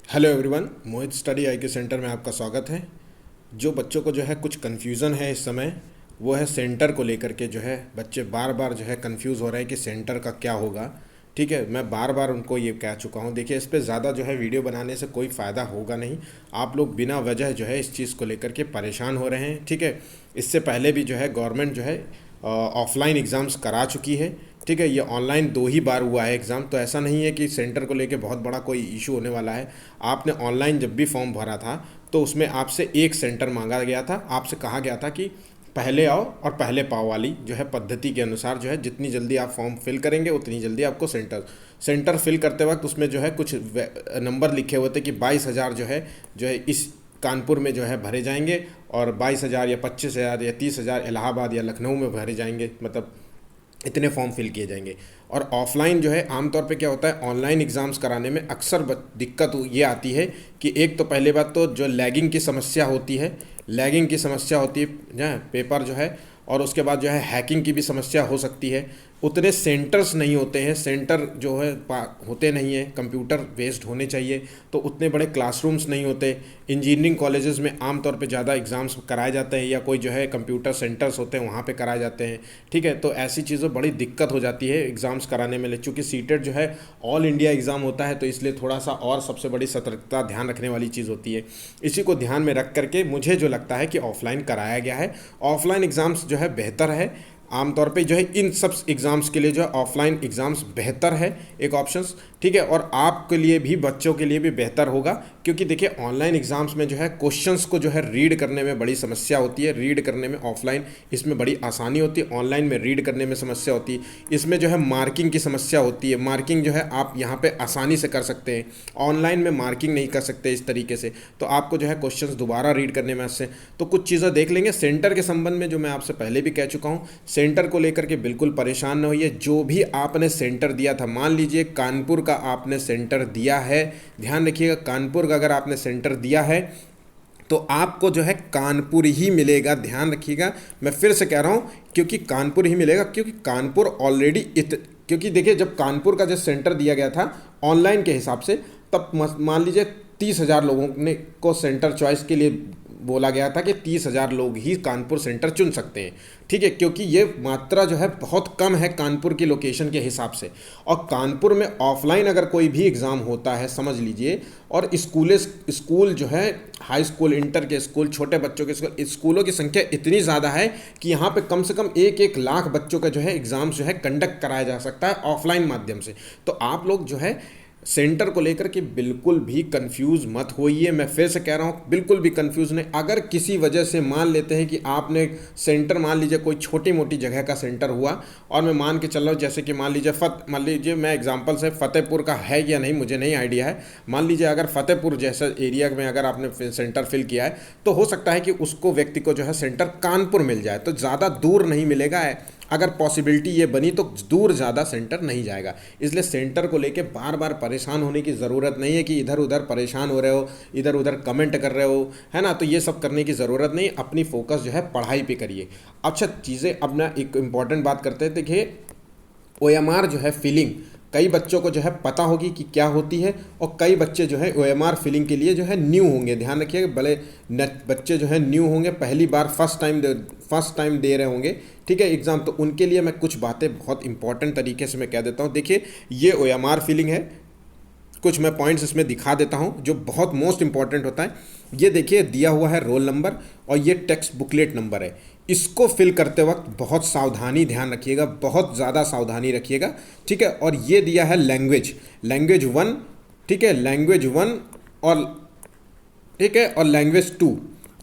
Hello everyone, मोहित study IQ centre में आपका स्वागत है। जो बच्चों को जो है कुछ कन्फ्यूज़न है इस समय, वो है सेंटर को लेकर के। जो है बच्चे बार बार जो है कंफ्यूज हो रहे हैं कि सेंटर का क्या होगा। ठीक है, मैं बार बार उनको ये कह चुका हूँ। देखिए, इस पे ज़्यादा जो है वीडियो बनाने से कोई फ़ायदा होगा नहीं। आप लोग बिना वजह जो है इस चीज़ को लेकर के परेशान हो रहे हैं। ठीक है, इससे पहले भी जो है गवर्नमेंट जो है ऑफलाइन एग्ज़ाम्स करा चुकी है। ठीक है, ये ऑनलाइन 2 ही बार हुआ है एग्ज़ाम, तो ऐसा नहीं है कि सेंटर को लेके बहुत बड़ा कोई इशू होने वाला है। आपने ऑनलाइन जब भी फॉर्म भरा था तो उसमें आपसे एक सेंटर मांगा गया था। आपसे कहा गया था कि पहले आओ और पहले पाओ वाली जो है पद्धति के अनुसार जो है जितनी जल्दी आप फॉर्म फिल करेंगे उतनी जल्दी आपको सेंटर फिल करते वक्त उसमें जो है कुछ नंबर लिखे हुए थे कि 22,000 जो है इस कानपुर में जो है भरे जाएंगे, और 22,000 या 25,000 या 30,000 इलाहाबाद या लखनऊ में भरे जाएंगे। मतलब इतने फॉर्म फिल किए जाएंगे। और ऑफलाइन जो है आमतौर पे क्या होता है, ऑनलाइन एग्ज़ाम्स कराने में अक्सर दिक्कत ये आती है कि एक तो पहले बात तो जो लैगिंग की समस्या होती है, पेपर जो है, और उसके बाद जो है हैकिंग की भी समस्या हो सकती है। उतने सेंटर्स नहीं होते हैं, सेंटर जो है होते नहीं हैं, कंप्यूटर बेस्ड होने चाहिए, तो उतने बड़े क्लासरूम्स नहीं होते। इंजीनियरिंग कॉलेजेस में आमतौर पे ज़्यादा एग्ज़ाम्स कराए जाते हैं, या कोई जो है कंप्यूटर सेंटर्स होते हैं वहाँ पे कराए जाते हैं। ठीक है, तो ऐसी चीज़ों बड़ी दिक्कत हो जाती है एग्ज़ाम्स कराने में। चूँकि सीटेट जो है ऑल इंडिया एग्ज़ाम होता है, तो इसलिए थोड़ा सा और सबसे बड़ी सतर्कता ध्यान रखने वाली चीज़ होती है। इसी को ध्यान में रख करके मुझे जो लगता है कि ऑफलाइन कराया गया है। ऑफलाइन एग्ज़ाम्स जो है बेहतर है आमतौर पे, जो है इन सब एग्ज़ाम्स के लिए जो है ऑफलाइन एग्ज़ाम्स बेहतर है एक ऑप्शंस। ठीक है, और आपके लिए भी, बच्चों के लिए भी बेहतर होगा, क्योंकि देखिए ऑनलाइन एग्ज़ाम्स में जो है क्वेश्चंस को जो है रीड करने में बड़ी समस्या होती है। रीड करने में ऑफलाइन इसमें बड़ी आसानी होती है, ऑनलाइन में रीड करने में समस्या होती है। इसमें जो है मार्किंग की समस्या होती है। मार्किंग जो है आप यहाँ पे आसानी से कर सकते हैं, ऑनलाइन में मार्किंग नहीं कर सकते इस तरीके से, तो आपको जो है क्वेश्चंस दोबारा रीड करने में इससे तो कुछ चीज़ें देख लेंगे। सेंटर के संबंध में जो मैं आपसे पहले भी कह चुका हूँ, सेंटर को लेकर के बिल्कुल परेशान न होइए। जो भी आपने सेंटर दिया था, मान लीजिए कानपुर का आपने सेंटर दिया है, ध्यान रखिएगा, कानपुर का अगर आपने सेंटर दिया है तो आपको जो है कानपुर ही मिलेगा। ध्यान रखिएगा, मैं फिर से कह रहा हूँ, क्योंकि कानपुर ही मिलेगा, क्योंकि कानपुर ऑलरेडी क्योंकि देखिए जब कानपुर का जो सेंटर दिया गया था ऑनलाइन के हिसाब से, तब मान लीजिए 30,000 लोगों ने को सेंटर चॉइस के लिए बोला गया था कि 30,000 लोग ही कानपुर सेंटर चुन सकते हैं। ठीक है, क्योंकि ये मात्रा जो है बहुत कम है कानपुर की लोकेशन के हिसाब से। और कानपुर में ऑफलाइन अगर कोई भी एग्ज़ाम होता है, समझ लीजिए, और स्कूल जो है, हाई स्कूल, इंटर के स्कूल, छोटे बच्चों के स्कूलों की संख्या इतनी ज़्यादा है कि यहाँ पे कम से कम 1-1 लाख बच्चों का जो है एग्ज़ाम जो है कंडक्ट कराया जा सकता है ऑफलाइन माध्यम से। तो आप लोग जो है सेंटर को लेकर के बिल्कुल भी कंफ्यूज मत होइए। मैं फिर से कह रहा हूँ, बिल्कुल भी कंफ्यूज नहीं। अगर किसी वजह से मान लेते हैं कि आपने सेंटर, मान लीजिए कोई छोटी मोटी जगह का सेंटर हुआ, और मैं मान के चल रहा हूँ जैसे कि मान लीजिए मैं एग्जांपल से फतेहपुर का है या नहीं मुझे नहीं आइडिया है, मान लीजिए अगर फतेहपुर जैसा एरिया में अगर आपने सेंटर फिल किया है, तो हो सकता है कि उसको व्यक्ति को जो है सेंटर कानपुर मिल जाए, तो ज़्यादा दूर नहीं मिलेगा है। अगर पॉसिबिलिटी ये बनी तो दूर ज़्यादा सेंटर नहीं जाएगा। इसलिए सेंटर को लेके बार बार परेशान होने की ज़रूरत नहीं है कि इधर उधर परेशान हो रहे हो, इधर उधर कमेंट कर रहे हो, है ना, तो ये सब करने की ज़रूरत नहीं। अपनी फोकस जो है पढ़ाई पे करिए। अच्छा, चीज़ें अब ना एक इम्पॉर्टेंट बात करते हैं। देखिए, OMR जो है फिलिंग, कई बच्चों को जो है पता होगी कि क्या होती है, और कई बच्चे जो है OMR फिलिंग के लिए जो है न्यू होंगे। ध्यान रखिएगा, भले बच्चे जो है न्यू होंगे, पहली बार फर्स्ट टाइम दे रहे होंगे, ठीक है, एग्ज़ाम, तो उनके लिए मैं कुछ बातें बहुत इंपॉर्टेंट तरीके से मैं कह देता हूँ। देखिए, ये OMR फिलिंग है, कुछ मैं पॉइंट्स इसमें दिखा देता हूँ जो बहुत मोस्ट इंपॉर्टेंट होता है। ये देखिए, दिया हुआ है रोल नंबर, और ये टेक्स्ट बुकलेट नंबर है। इसको फिल करते वक्त बहुत सावधानी, ध्यान रखिएगा, बहुत ज़्यादा सावधानी रखिएगा। ठीक है, और ये दिया है लैंग्वेज 1, ठीक है, लैंग्वेज 1 और ठीक है, और लैंग्वेज 2,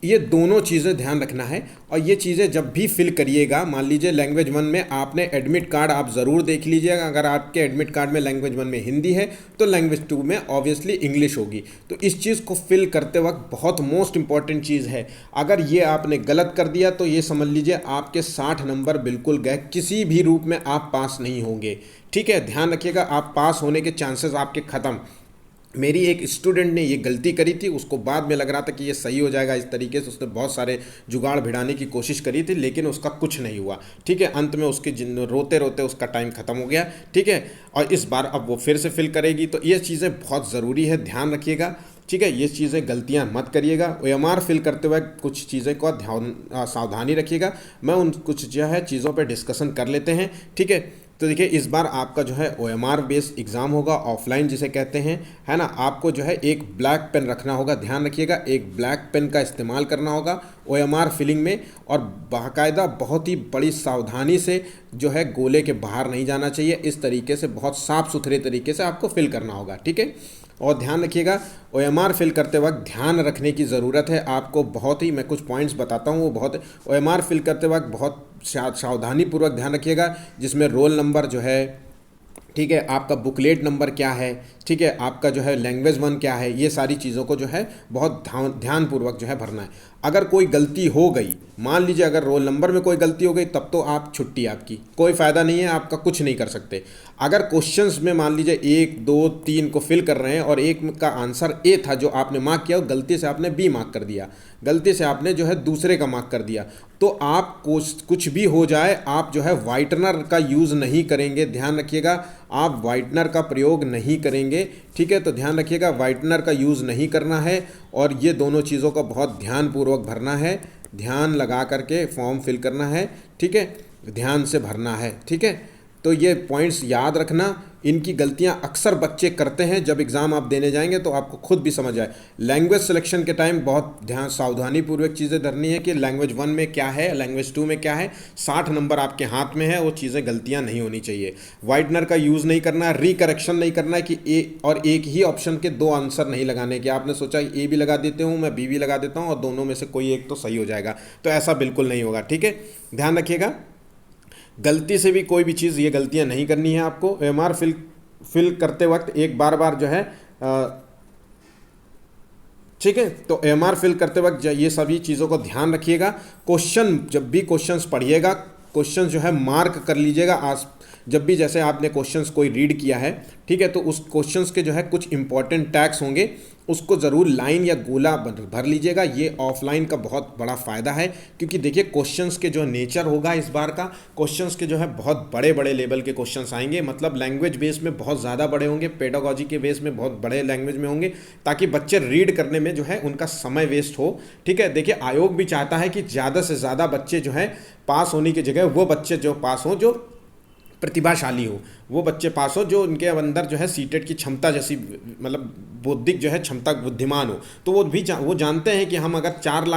ये दोनों चीज़ें ध्यान रखना है। और ये चीज़ें जब भी फिल करिएगा, मान लीजिए लैंग्वेज 1 में आपने एडमिट कार्ड आप ज़रूर देख लीजिएगा। अगर आपके एडमिट कार्ड में लैंग्वेज 1 में हिंदी है तो लैंग्वेज 2 में ऑब्वियसली इंग्लिश होगी। तो इस चीज़ को फिल करते वक्त बहुत मोस्ट इंपॉर्टेंट चीज़ है। अगर ये आपने गलत कर दिया तो ये समझ लीजिए आपके 60 नंबर बिल्कुल गए, किसी भी रूप में आप पास नहीं होंगे। ठीक है, ध्यान रखिएगा, आप पास होने के चांसेस आपके ख़त्म। मेरी एक स्टूडेंट ने ये गलती करी थी, उसको बाद में लग रहा था कि ये सही हो जाएगा इस तरीके से, उसने बहुत सारे जुगाड़ भिड़ाने की कोशिश करी थी, लेकिन उसका कुछ नहीं हुआ। ठीक है, अंत में उसके रोते रोते उसका टाइम ख़त्म हो गया। ठीक है, और इस बार अब वो फिर से फिल करेगी, तो ये चीज़ें बहुत ज़रूरी है, ध्यान रखिएगा। ठीक है, ये चीज़ें गलतियां मत करिएगा। OMR फिल करते वक्त कुछ चीज़ें का ध्यान सावधानी रखिएगा। मैं उन कुछ जो है चीज़ों पे डिस्कशन कर लेते हैं, ठीक है। तो देखिए, इस बार आपका जो है OMR बेस्ड एग्ज़ाम होगा, ऑफलाइन जिसे कहते हैं, है ना। आपको जो है एक ब्लैक पेन रखना होगा, ध्यान रखिएगा, एक ब्लैक पेन का इस्तेमाल करना होगा OMR फिलिंग में, और बाकायदा बहुत ही बड़ी सावधानी से जो है गोले के बाहर नहीं जाना चाहिए। इस तरीके से बहुत साफ़ सुथरे तरीके से आपको फिल करना होगा, ठीक है। और ध्यान रखिएगा, OMR फिल करते वक्त ध्यान रखने की ज़रूरत है आपको, बहुत ही, मैं कुछ पॉइंट्स बताता हूँ, वो बहुत OMR फिल करते वक्त बहुत सावधानी पूर्वक ध्यान रखिएगा, जिसमें रोल नंबर जो है, ठीक है, आपका बुकलेट नंबर क्या है, ठीक है, आपका जो है लैंग्वेज 1 क्या है, ये सारी चीज़ों को जो है बहुत ध्यानपूर्वक जो है भरना है। अगर कोई गलती हो गई, मान लीजिए अगर रोल नंबर में कोई गलती हो गई, तब तो आप छुट्टी, आपकी कोई फ़ायदा नहीं है, आपका कुछ नहीं कर सकते। अगर क्वेश्चंस में मान लीजिए 1 2 3 को फिल कर रहे हैं और एक का आंसर ए था जो आपने मार्क किया, गलती से आपने बी मार्क कर दिया, गलती से आपने जो है दूसरे का मार्क कर दिया, तो आप कुछ भी हो जाए, आप जो है वाइटनर का यूज़ नहीं करेंगे। ध्यान रखिएगा, आप वाइटनर का प्रयोग नहीं करेंगे, ठीक है। तो ध्यान रखिएगा, वाइटनर का यूज़ नहीं करना है, और ये दोनों चीज़ों का बहुत ध्यानपूर्वक भरना है, ध्यान लगा करके फॉर्म फिल करना है, ठीक है, ध्यान से भरना है, ठीक है। तो ये पॉइंट्स याद रखना, इनकी गलतियां अक्सर बच्चे करते हैं। जब एग्ज़ाम आप देने जाएंगे तो आपको खुद भी समझ आए। लैंग्वेज सिलेक्शन के टाइम बहुत ध्यान सावधानी पूर्वक चीज़ें धरनी है कि लैंग्वेज 1 में क्या है, लैंग्वेज 2 में क्या है, 60 नंबर आपके हाथ में है, वो चीज़ें गलतियां नहीं होनी चाहिए। वाइटनर का यूज़ नहीं करना है, रिकरेक्शन नहीं करना है कि एक ही ऑप्शन के 2 आंसर नहीं लगाने कि आपने सोचा ए भी लगा देते हूँ, मैं बी भी लगा देता हूँ और दोनों में से कोई एक तो सही हो जाएगा, तो ऐसा बिल्कुल नहीं होगा, ठीक है। ध्यान रखिएगा, गलती से भी कोई भी चीज़, ये गलतियां नहीं करनी है आपको। OMR फिल करते वक्त एक बार जो है, ठीक है, तो OMR फिल करते वक्त ये सभी चीज़ों को ध्यान रखिएगा। क्वेश्चन, जब भी क्वेश्चंस पढ़िएगा, क्वेश्चन जो है मार्क कर लीजिएगा। जब भी जैसे आपने क्वेश्चंस कोई रीड किया है, ठीक है, तो उस क्वेश्चंस के जो है कुछ इंपॉर्टेंट टैग्स होंगे, उसको ज़रूर लाइन या गोला भर लीजिएगा। ये ऑफलाइन का बहुत बड़ा फ़ायदा है, क्योंकि देखिए क्वेश्चंस के जो नेचर होगा इस बार का, क्वेश्चंस के जो है बहुत बड़े बड़े लेवल के क्वेश्चंस आएंगे, मतलब लैंग्वेज बेस में बहुत ज़्यादा बड़े होंगे, पेडागोजी के बेस में बहुत बड़े लैंग्वेज में होंगे, ताकि बच्चे रीड करने में जो है उनका समय वेस्ट हो, ठीक है। देखिए, आयोग भी चाहता है कि ज़्यादा से ज़्यादा बच्चे जो है पास होने की जगह वो बच्चे जो पास हों जो प्रतिभाशाली हो, वो बच्चे पास हो जो उनके अंदर जो है सीटेट की क्षमता जैसी, मतलब बौद्धिक जो है क्षमता, बुद्धिमान हो। तो वो जानते हैं कि हम अगर 4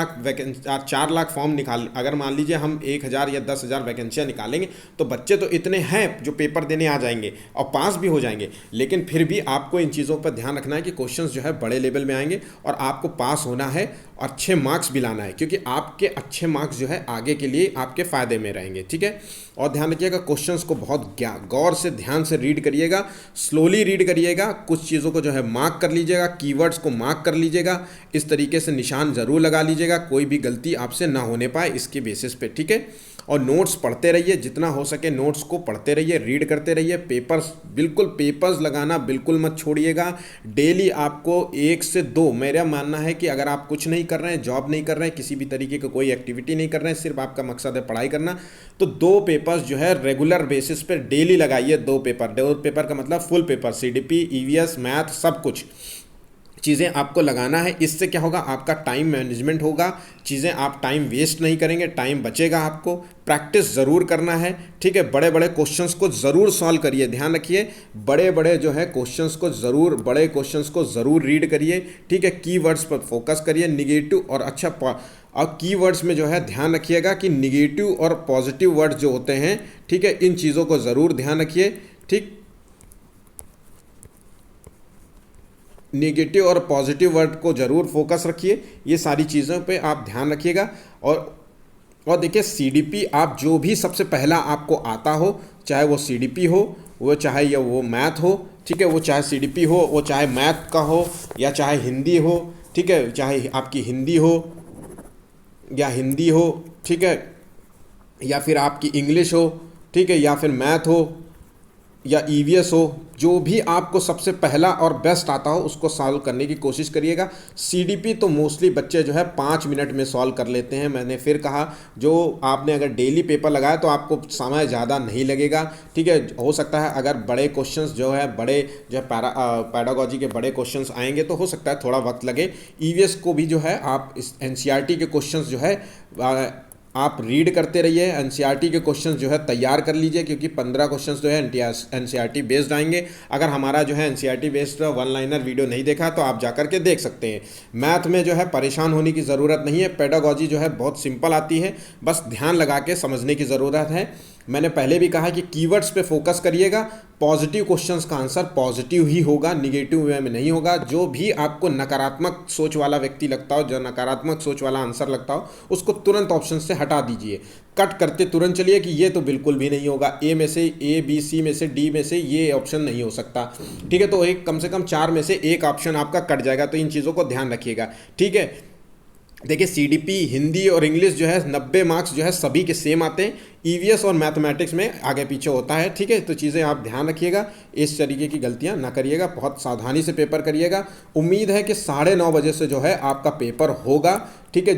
लाख फॉर्म निकाल, अगर मान लीजिए हम 1,000 या 10,000 वैकेंसियाँ निकालेंगे, तो बच्चे तो इतने हैं जो पेपर देने आ जाएंगे और पास भी हो जाएंगे। लेकिन फिर भी आपको इन चीज़ों पर ध्यान रखना है कि क्वेश्चंस जो है बड़े लेवल में आएंगे और आपको पास होना है, अच्छे मार्क्स भी लाना है, क्योंकि आपके अच्छे मार्क्स जो है आगे के लिए आपके फ़ायदे में रहेंगे, ठीक है। और ध्यान रखिएगा, क्वेश्चंस को बहुत गौर से ध्यान से रीड करिएगा, स्लोली रीड करिएगा, कुछ चीज़ों को जो है मार्क कर लीजिएगा, कीवर्ड्स को मार्क कर लीजिएगा, इस तरीके से निशान ज़रूर लगा लीजिएगा, कोई भी गलती आपसे ना होने पाए इसके बेसिस पे, ठीक है। और नोट्स पढ़ते रहिए, जितना हो सके नोट्स को पढ़ते रहिए, रीड करते रहिए। पेपर्स लगाना बिल्कुल मत छोड़िएगा। डेली आपको 1 से 2, मेरा मानना है कि अगर आप कुछ नहीं कर रहे हैं, जॉब नहीं कर रहे हैं, किसी भी तरीके का कोई एक्टिविटी नहीं कर रहे हैं, सिर्फ आपका मकसद है पढ़ाई करना, तो 2 पेपर्स जो है रेगुलर बेसिस पर डेली लगाइए। 2 पेपर का मतलब full paper, CDP, EVS, math, सब कुछ चीज़ें आपको लगाना है। इससे क्या होगा, आपका टाइम मैनेजमेंट होगा, चीज़ें आप टाइम वेस्ट नहीं करेंगे, टाइम बचेगा आपको। प्रैक्टिस ज़रूर करना है, ठीक है। बड़े बड़े क्वेश्चंस को ज़रूर सॉल्व करिए, ध्यान रखिए, बड़े जो है क्वेश्चंस को ज़रूर रीड करिए, ठीक है। कीवर्ड्स पर फोकस करिए, निगेटिव और और कीवर्ड्स में जो है ध्यान रखिएगा कि निगेटिव और पॉजिटिव वर्ड्स जो होते हैं, ठीक है, इन चीज़ों को ज़रूर ध्यान रखिए, ठीक। नेगेटिव और पॉजिटिव वर्ड को ज़रूर फोकस रखिए, ये सारी चीज़ों पे आप ध्यान रखिएगा। और देखिए, CDP आप जो भी सबसे पहला आपको आता हो, चाहे वो CDP हो, वो चाहे या वो मैथ हो, ठीक है, वो चाहे CDP हो, वो चाहे मैथ का हो या चाहे हिंदी हो, ठीक है, चाहे आपकी हिंदी हो, ठीक है, या फिर आपकी इंग्लिश हो, ठीक है, या फिर मैथ हो, या ईवीएस हो, जो भी आपको सबसे पहला और बेस्ट आता हो उसको सॉल्व करने की कोशिश करिएगा। सीडीपी तो मोस्टली बच्चे जो है 5 मिनट में सॉल्व कर लेते हैं। मैंने फिर कहा, जो आपने अगर डेली पेपर लगाया तो आपको समय ज़्यादा नहीं लगेगा, ठीक है। हो सकता है अगर बड़े क्वेश्चंस जो है, बड़े जो है पैडागोजी के बड़े क्वेश्चंस आएंगे तो हो सकता है थोड़ा वक्त लगे। ईवीएस को भी जो है आप इस एनसीईआरटी के क्वेश्चंस जो है आप रीड करते रहिए, एनसीईआरटी के क्वेश्चंस जो है तैयार कर लीजिए, क्योंकि 15 क्वेश्चंस जो है एनसीईआरटी बेस्ड आएंगे। अगर हमारा जो है NCERT based one liner video नहीं देखा तो आप जाकर के देख सकते हैं। मैथ में जो है परेशान होने की ज़रूरत नहीं है, पेडागोजी जो है बहुत सिंपल आती है, बस ध्यान लगा के समझने की ज़रूरत है। मैंने पहले भी कहा कि कीवर्ड्स पे फोकस करिएगा, पॉजिटिव क्वेश्चंस का आंसर पॉजिटिव ही होगा, निगेटिव वे में नहीं होगा। जो भी आपको नकारात्मक सोच वाला व्यक्ति लगता हो, जो नकारात्मक सोच वाला आंसर लगता हो, उसको तुरंत ऑप्शन से हटा दीजिए, कट करते तुरंत चलिए कि ये तो बिल्कुल भी नहीं होगा, ए में से, ए बी सी में से, डी में से ये ऑप्शन नहीं हो सकता, ठीक है। तो एक कम से कम 4 में से एक ऑप्शन आपका कट जाएगा। तो इन चीज़ों को ध्यान रखिएगा, ठीक है। देखिए सीडीपी हिंदी और इंग्लिश जो है 90 मार्क्स जो है सभी के सेम आते हैं, ईवीएस और मैथमेटिक्स में आगे पीछे होता है, ठीक है। तो चीज़ें आप ध्यान रखिएगा, इस तरीके की गलतियां ना करिएगा, बहुत सावधानी से पेपर करिएगा। उम्मीद है कि 9:30 बजे से जो है आपका पेपर होगा, ठीक है।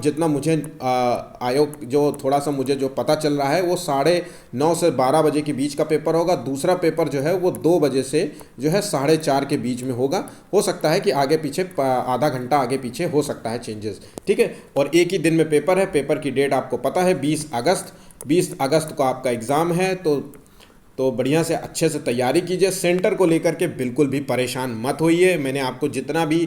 जितना मुझे आयोग जो थोड़ा सा मुझे जो पता चल रहा है वो 9:30 से 12 बजे के बीच का पेपर होगा। दूसरा पेपर जो है वो 2 बजे से जो है 4:30 के बीच में होगा। हो सकता है कि आगे पीछे आधा घंटा आगे पीछे हो सकता है चेंजेस, ठीक है। और एक ही दिन में पेपर है, पेपर की डेट आपको पता है 20 अगस्त को आपका एग्ज़ाम है। तो बढ़िया से अच्छे से तैयारी कीजिए। सेंटर को लेकर के बिल्कुल भी परेशान मत होइए। मैंने आपको जितना भी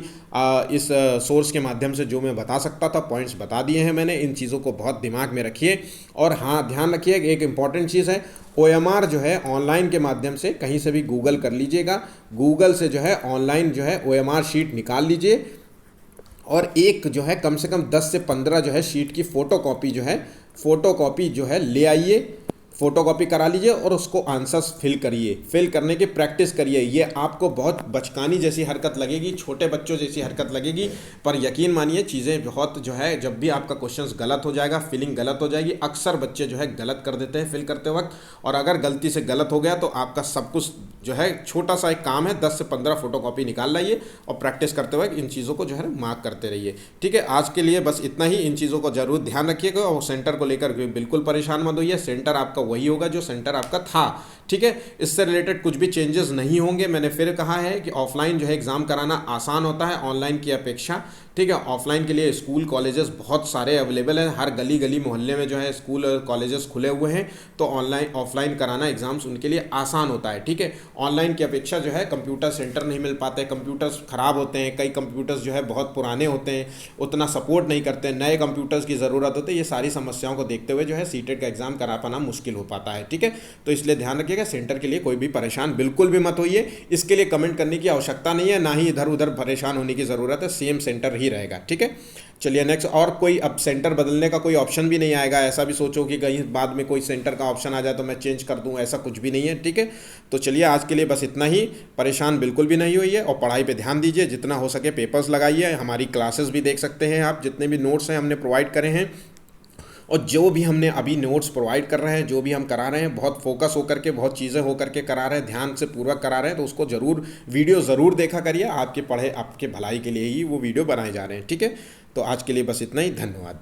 इस सोर्स के माध्यम से जो मैं बता सकता था पॉइंट्स बता दिए हैं मैंने। इन चीज़ों को बहुत दिमाग में रखिए। और हाँ, ध्यान रखिए, एक इम्पॉर्टेंट चीज़ है, OMR जो है ऑनलाइन के माध्यम से कहीं से भी गूगल कर लीजिएगा, गूगल से जो है ऑनलाइन जो है OMR शीट निकाल लीजिए, और एक जो है कम से कम 10 से 15 जो है शीट की फ़ोटोकॉपी जो है ले आइए, फ़ोटोकॉपी करा लीजिए और उसको आंसर्स फिल करिए। फिल करने की प्रैक्टिस करिए। ये आपको बहुत बचकानी जैसी हरकत लगेगी, छोटे बच्चों जैसी हरकत लगेगी, पर यकीन मानिए चीज़ें बहुत जो है, जब भी आपका क्वेश्चंस गलत हो जाएगा, फिलिंग गलत हो जाएगी, अक्सर बच्चे जो है गलत कर देते हैं फिल करते वक्त, और अगर गलती से गलत हो गया तो आपका सब कुछ जो है, छोटा सा एक काम है, 10 से 15 फ़ोटोकॉपी निकाल लाइए और प्रैक्टिस करते हुए इन चीज़ों को जो है मार्क करते रहिए, ठीक है। आज के लिए बस इतना ही। इन चीज़ों को जरूर ध्यान रखिएगा और सेंटर को लेकर बिल्कुल परेशान मत होइए। सेंटर आपका वही होगा जो सेंटर आपका था, ठीक है। इससे रिलेटेड कुछ भी चेंजेस नहीं होंगे। मैंने फिर कहा है कि ऑफलाइन जो है एग्ज़ाम कराना आसान होता है ऑनलाइन की अपेक्षा, ठीक है। ऑफलाइन के लिए स्कूल कॉलेजेस बहुत सारे अवेलेबल हैं, हर गली गली मोहल्ले में जो है स्कूल और कॉलेजेस खुले हुए हैं, तो ऑफलाइन कराना एग्ज़ाम्स उनके लिए आसान होता है, ठीक है। ऑनलाइन की अपेक्षा जो है कंप्यूटर सेंटर नहीं मिल पाते, कंप्यूटर्स ख़राब होते हैं, कई कंप्यूटर्स जो है बहुत पुराने होते हैं, उतना सपोर्ट नहीं करते, नए कंप्यूटर्स की ज़रूरत होती है। ये सारी समस्याओं को देखते हुए जो है सीटेट का एग्ज़ाम करा पाना मुश्किल हो पाता है, ठीक है। तो इसलिए ध्यान रखिएगा, सेंटर के लिए कोई भी परेशान बिल्कुल भी मत होइए। इसके लिए कमेंट करने की आवश्यकता नहीं है, ना ही इधर उधर परेशान होने की ज़रूरत है, सेम सेंटर ही रहेगा, ठीक है। चलिए नेक्स्ट। और कोई अब सेंटर बदलने का कोई ऑप्शन भी नहीं आएगा, ऐसा भी सोचो कि कहीं बाद में कोई सेंटर का ऑप्शन आ जाए तो मैं चेंज कर दूं, ऐसा कुछ भी नहीं है, ठीक है। तो चलिए आज के लिए बस इतना ही। परेशान बिल्कुल भी नहीं होइए और पढ़ाई पे ध्यान दीजिए, जितना हो सके पेपर्स लगाइए। हमारी क्लासेस भी देख सकते हैं आप, जितने भी नोट्स हैं हमने प्रोवाइड करे हैं, और जो भी हमने अभी नोट्स प्रोवाइड कर रहे हैं, जो भी हम करा रहे हैं, बहुत फोकस होकर के, बहुत चीज़ें होकर के करा रहे हैं, ध्यान से पूर्वक करा रहे हैं, तो उसको ज़रूर वीडियो ज़रूर देखा करिए। आपके भलाई के लिए ही वो वीडियो बनाए जा रहे हैं, ठीक है। तो आज के लिए बस इतना ही, धन्यवाद।